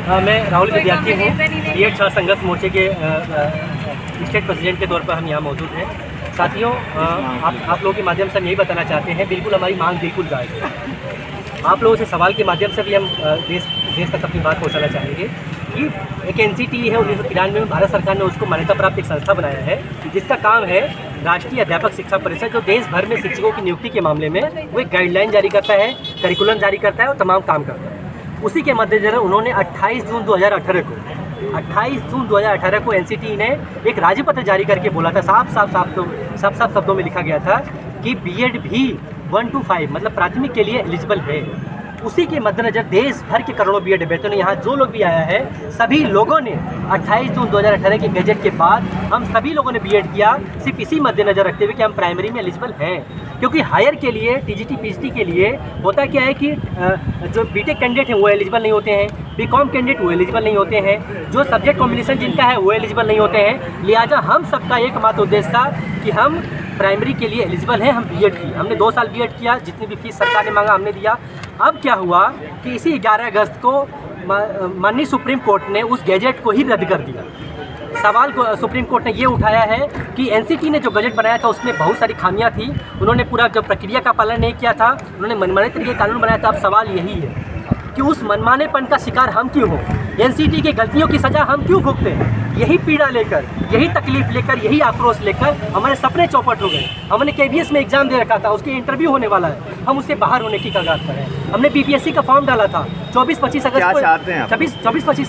मैं राहुल विद्यार्थी हूँ, बीएड छात्र संघर्ष मोर्चे के स्टेट प्रेसिडेंट के तौर पर हम यहाँ मौजूद हैं। साथियों, आप लोगों के माध्यम से हम यही बताना चाहते हैं, बिल्कुल हमारी मांग बिल्कुल जायज़ है। आप लोगों से सवाल के माध्यम से भी हम देश तक अपनी बात पहुँचाना चाहेंगे कि एक NCT है, 1993 में भारत सरकार ने उसको मान्यता प्राप्त एक संस्था बनाया है जिसका काम है राष्ट्रीय अध्यापक शिक्षा परिषद, जो देश भर में शिक्षकों की नियुक्ति के मामले में वो एक गाइडलाइन जारी करता है, करिकुलम जारी करता है और तमाम काम करता है। उसी के मद्देनजर उन्होंने 28 जून 2018 को NCT ने एक राजपत्र जारी करके बोला था, साफ शब्दों में लिखा गया था कि बीएड भी 1 to 5 मतलब प्राथमिक के लिए एलिजिबल है। उसी के मद्देनजर देश भर के करोड़ों बीएड अभ्यर्थियों ने, यहाँ जो लोग भी आया है, सभी लोगों ने 28 जून 2018 के गजट के बाद हम सभी लोगों ने बीएड किया, सिर्फ इसी मद्देनजर रखते हुए कि हम प्राइमरी में एलिजिबल हैं। क्योंकि हायर के लिए, TGT PGT के लिए होता क्या है कि जो बीटेक कैंडिडेट हैं वो एलिजिबल नहीं होते हैं, बीकॉम कैंडिडेट वो एलिजिबल नहीं होते हैं, जो सब्जेक्ट कॉम्बिनेशन जिनका है वो एलिजिबल नहीं होते हैं। लिहाजा हम सबका एकमात्र उद्देश्य था कि हम प्राइमरी के लिए एलिजिबल हैं, हम बीएड की। हमने 2 साल बीएड किया, जितनी भी फीस सरकार ने मांगा हमने दिया। अब क्या हुआ कि इसी 11 अगस्त को माननीय सुप्रीम कोर्ट ने उस गैजेट को ही रद्द कर दिया। सवाल को सुप्रीम कोर्ट ने ये उठाया है कि NCT ने जो बजट बनाया था उसमें बहुत सारी खामियां थी, उन्होंने पूरा जो प्रक्रिया का पालन नहीं किया था, उन्होंने मनमाने तरीके कानून बनाया था। अब सवाल यही है कि उस मनमानेपन का शिकार हम क्यों हो, NCT की गलतियों की सज़ा हम क्यों भुगते हैं। यही पीड़ा लेकर, यही तकलीफ लेकर, यही आक्रोश लेकर हमारे सपने चौपट हो गए। हमने KBS में एग्जाम दे रखा था, उसके इंटरव्यू होने वाला है, हम उससे बाहर होने की कगार पर हैं। हमने BPSC का फॉर्म डाला था, 24-25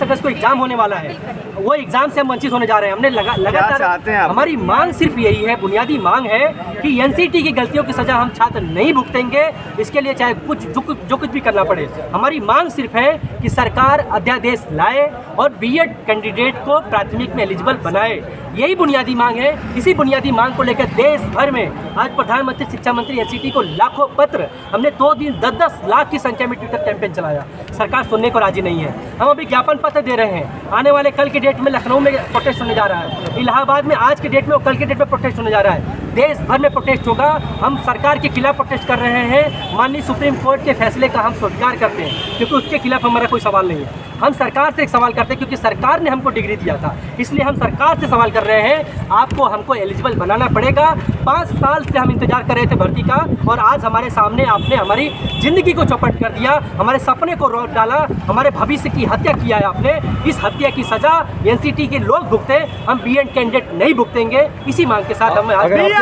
अगस्त को एग्जाम होने वाला है, वो एग्जाम से हम वंचित होने जा रहे हैं। हमने लगातार हमारी मांग सिर्फ यही है, बुनियादी मांग है कि NCT की गलतियों की सज़ा हम छात्र नहीं भुगतेंगे। इसके लिए चाहे जो कुछ भी करना पड़े, हमारी मांग सिर्फ है कि सरकार अध्यादेश लाए और बीएड कैंडिडेट को प्राथमिक में एलिजिबल बनाए। यही बुनियादी मांग है। इसी बुनियादी मांग को लेकर देश भर में आज प्रधानमंत्री, शिक्षा मंत्री, NCT को लाखों पत्र, हमने 2 दिन 10-10 लाख की संख्या में ट्विटर कैंपेन चलाया। सरकार सुनने को राजी नहीं है। हम अभी ज्ञापन पत्र दे रहे हैं। आने वाले कल के डेट में लखनऊ में प्रोटेस्ट होने जा रहा है, इलाहाबाद में आज के डेट में और कल के डेट में प्रोटेस्ट होने जा रहा है। देश भर में प्रोटेस्ट होगा। हम सरकार के खिलाफ प्रोटेस्ट कर रहे हैं। माननीय सुप्रीम कोर्ट के फैसले का हम स्वीकार करते हैं, क्योंकि उसके खिलाफ हमारा कोई सवाल नहीं है। हम सरकार से एक सवाल करते हैं, क्योंकि सरकार ने हमको डिग्री दिया था, इसलिए हम सरकार से सवाल कर रहे हैं, आपको हमको एलिजिबल बनाना पड़ेगा। 5 साल से हम इंतजार कर रहे थे भर्ती का, और आज हमारे सामने आपने हमारी ज़िंदगी को चौपट कर दिया, हमारे सपने को रोक डाला, हमारे भविष्य की हत्या किया है आपने। इस हत्या की सज़ा NCT के लोग भुगते, हम बीएड कैंडिडेट नहीं भुगतेंगे। इसी मांग के साथ हम आज हमारी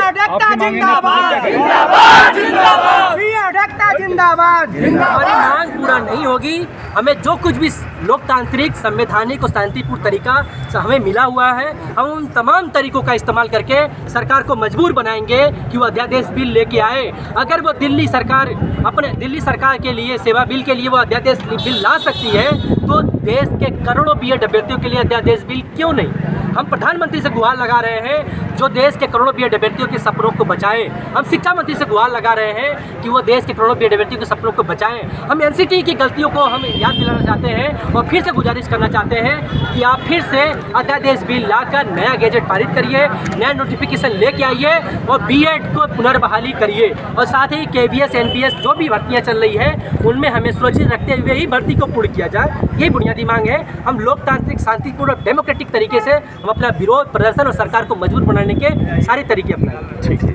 मांग पूरा नहीं होगी। हमें जो कुछ भी लोकतांत्रिक, संवैधानिक और शांतिपूर्ण तरीका हमें मिला हुआ है, हम उन तमाम तरीकों का इस्तेमाल करके सरकार को मजबूर बनाएंगे कि वो अध्यादेश बिल लेके आए। अगर वो दिल्ली सरकार के लिए, सेवा बिल के लिए वो अध्यादेश बिल ला सकती है, तो देश के करोड़ों बीएड अभ्यर्थियों के लिए अध्यादेश बिल क्यों नहीं। हम प्रधानमंत्री से गुहार लगा रहे हैं जो देश के करोड़ों बीएड अभ्यर्थियों के सपनों को बचाएं। हम शिक्षा मंत्री से गुहार लगा रहे हैं कि वो देश के करोड़ों बीएड अभ्यर्थियों के सपनों को बचाएं। हम NCT की गलतियों को हम याद दिलाना चाहते हैं और फिर से गुजारिश करना चाहते हैं कि आप फिर से अध्यादेश बिल लाकर नया गैजेट पारित करिए, नया नोटिफिकेशन लेके आइए और बीएड को पुनर्बहाली करिए। और साथ ही KBS, NBS जो भी भर्तियाँ चल रही है, उनमें हमें सुरक्षित रखते हुए ही भर्ती को पूर्ण किया जाए। यही बुनियादी मांग है। हम लोकतांत्रिक, शांतिपूर्ण और डेमोक्रेटिक तरीके से हम अपना विरोध प्रदर्शन और सरकार को मजबूर बनाने के सारे तरीके अपनाएंगे। ठीक है।